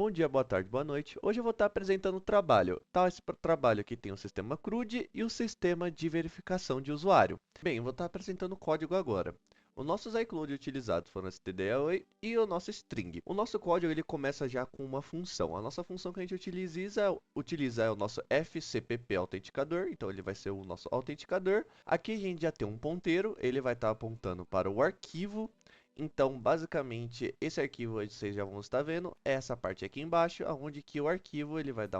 Bom dia, boa tarde, boa noite. Hoje eu vou estar apresentando o trabalho. Esse trabalho aqui tem o sistema CRUD e o sistema de verificação de usuário. Bem, eu vou estar apresentando o código agora. Os nossos iCloud utilizados foram esse TDAway e o nosso string. O nosso código ele começa já com uma função. A nossa função que a gente utiliza é o nosso FCPP autenticador, então ele vai ser o nosso autenticador. Aqui a gente já tem um ponteiro, ele vai estar apontando para o arquivo. Então, basicamente, esse arquivo vocês já vão estar vendo, é essa parte aqui embaixo, onde que o arquivo ele vai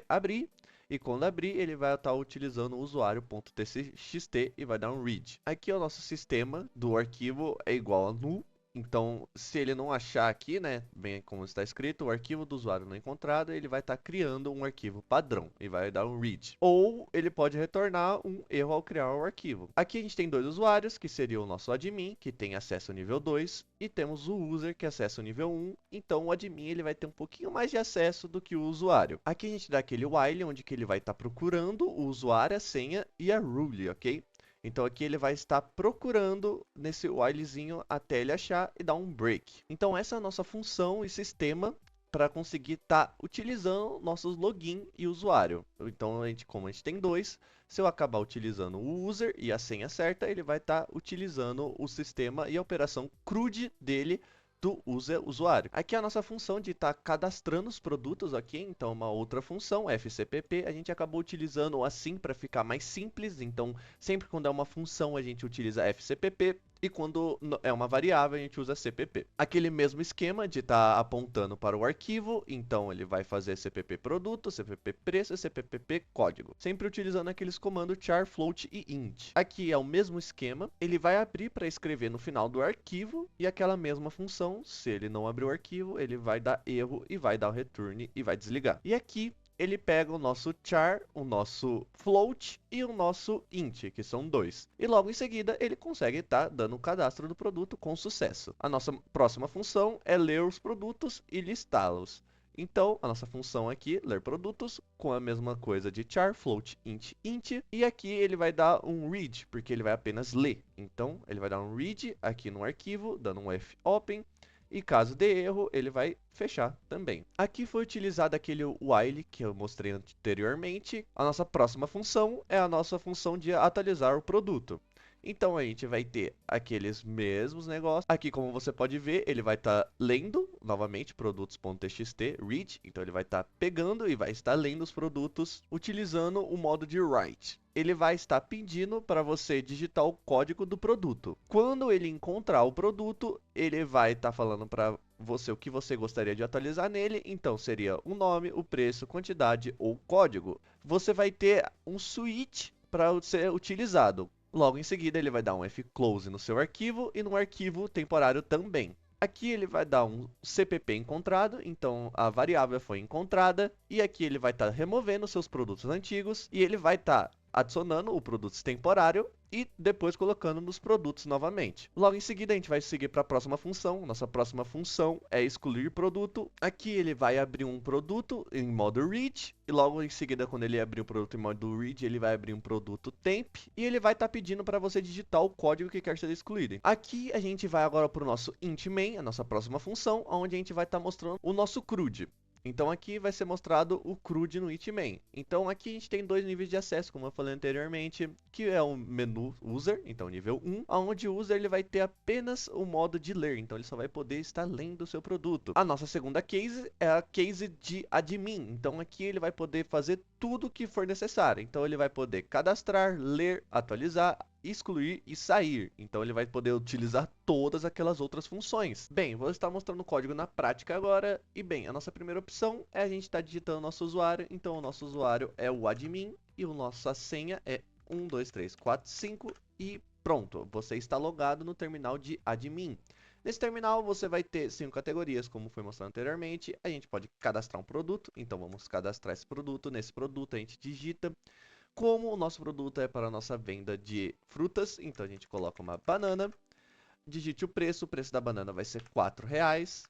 abrir, e quando abrir, ele vai estar utilizando o usuário.txt e vai dar um read. Aqui o nosso sistema do arquivo é igual a null. Então, se ele não achar aqui, né, bem como está escrito, o arquivo do usuário não encontrado, ele vai estar criando um arquivo padrão e vai dar um read. Ou ele pode retornar um erro ao criar o arquivo. Aqui a gente tem dois usuários, que seria o nosso admin, que tem acesso ao nível 2, e temos o user, que acessa o nível 1. Então, o admin ele vai ter um pouquinho mais de acesso do que o usuário. Aqui a gente dá aquele while, onde que ele vai estar procurando o usuário, a senha e a rule, ok? Então aqui ele vai estar procurando nesse whilezinho até ele achar e dar um break. Então essa é a nossa função e sistema para conseguir estar utilizando nossos login e usuário. Então como a gente tem dois, se eu acabar utilizando o user e a senha certa, ele vai estar utilizando o sistema e a operação CRUD dele do usuário. Aqui é a nossa função de estar cadastrando os produtos aqui, então uma outra função, FCPP, a gente acabou utilizando assim para ficar mais simples, então sempre quando é uma função a gente utiliza FCPP, e quando é uma variável, a gente usa CPP. Aquele mesmo esquema de estar apontando para o arquivo, então ele vai fazer CPP produto, CPP preço e CPP código. Sempre utilizando aqueles comandos char, float e int. Aqui é o mesmo esquema, ele vai abrir para escrever no final do arquivo, e aquela mesma função, se ele não abrir o arquivo, ele vai dar erro e vai dar o return e vai desligar. E aqui ele pega o nosso char, o nosso float e o nosso int, que são dois. E logo em seguida ele consegue estar dando o cadastro do produto com sucesso. A nossa próxima função é ler os produtos e listá-los. Então, a nossa função aqui, ler produtos, com a mesma coisa de char, float, int. E aqui ele vai dar um read, porque ele vai apenas ler. Então, ele vai dar um read aqui no arquivo, dando um fopen. E caso dê erro, ele vai fechar também. Aqui foi utilizado aquele while que eu mostrei anteriormente. A nossa próxima função é a nossa função de atualizar o produto. Então a gente vai ter aqueles mesmos negócios. Aqui, como você pode ver, ele vai estar lendo novamente produtos.txt read. Então ele vai estar pegando e vai estar lendo os produtos utilizando o modo de write. Ele vai estar pedindo para você digitar o código do produto. Quando ele encontrar o produto, ele vai estar falando para você o que você gostaria de atualizar nele. Então seria o nome, o preço, quantidade ou código. Você vai ter um switch para ser utilizado. Logo em seguida, ele vai dar um fclose no seu arquivo e no arquivo temporário também. Aqui ele vai dar um CPP encontrado, então a variável foi encontrada, e aqui ele vai estar removendo seus produtos antigos e ele vai estar adicionando o produto temporário e depois colocando nos produtos novamente. Logo em seguida a gente vai seguir para a próxima função. Nossa próxima função é excluir produto. Aqui ele vai abrir um produto em modo read e logo em seguida, quando ele abrir o produto em modo read, ele vai abrir um produto temp e ele vai estar pedindo para você digitar o código que quer ser excluído. Aqui a gente vai agora para o nosso int main, a nossa próxima função, onde a gente vai estar mostrando o nosso CRUD. Então aqui vai ser mostrado o CRUD no int main. Então aqui a gente tem dois níveis de acesso, como eu falei anteriormente, que é o menu user, então nível 1, onde o user ele vai ter apenas o modo de ler, então ele só vai poder estar lendo o seu produto. A nossa segunda case é a case de admin, então aqui ele vai poder fazer tudo o que for necessário. Então ele vai poder cadastrar, ler, atualizar, excluir e sair. Então ele vai poder utilizar todas aquelas outras funções. Bem, vou estar mostrando o código na prática agora. E bem, a nossa primeira opção é a gente estar digitando o nosso usuário. Então o nosso usuário é o admin e a nossa senha é 1, 2, 3, 4, 5 e pronto. Você está logado no terminal de admin. Nesse terminal você vai ter 5 categorias, como foi mostrado anteriormente. A gente pode cadastrar um produto, então vamos cadastrar esse produto. Nesse produto a gente digita. Como o nosso produto é para a nossa venda de frutas, então a gente coloca uma banana, digite o preço da banana vai ser R$4,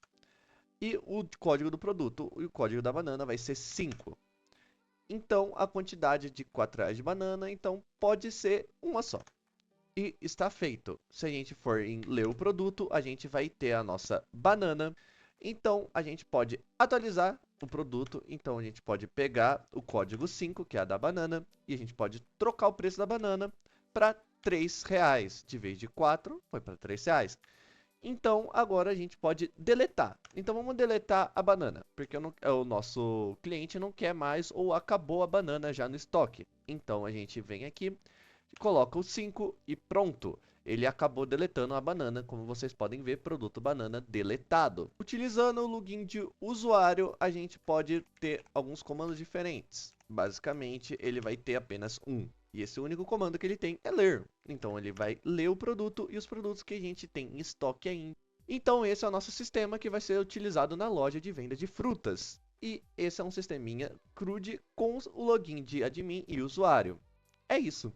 e o código do produto, e o código da banana vai ser 5. Então, a quantidade de R$4 de banana, então pode ser uma só. E está feito. Se a gente for em ler o produto, a gente vai ter a nossa banana. Então, a gente pode atualizar o produto. Então, a gente pode pegar o código 5, que é a da banana, e a gente pode trocar o preço da banana para R$ 3. De vez de 4, foi para R$ 3. Então, agora a gente pode deletar. Então, vamos deletar a banana, porque o nosso cliente não quer mais ou acabou a banana já no estoque. Então, a gente vem aqui, coloca o 5 e pronto. Ele acabou deletando a banana, como vocês podem ver, produto banana deletado. Utilizando o login de usuário, a gente pode ter alguns comandos diferentes. Basicamente, ele vai ter apenas um. E esse único comando que ele tem é ler. Então, ele vai ler o produto e os produtos que a gente tem em estoque ainda. Então, esse é o nosso sistema que vai ser utilizado na loja de venda de frutas. E esse é um sisteminha CRUD com o login de admin e usuário. É isso.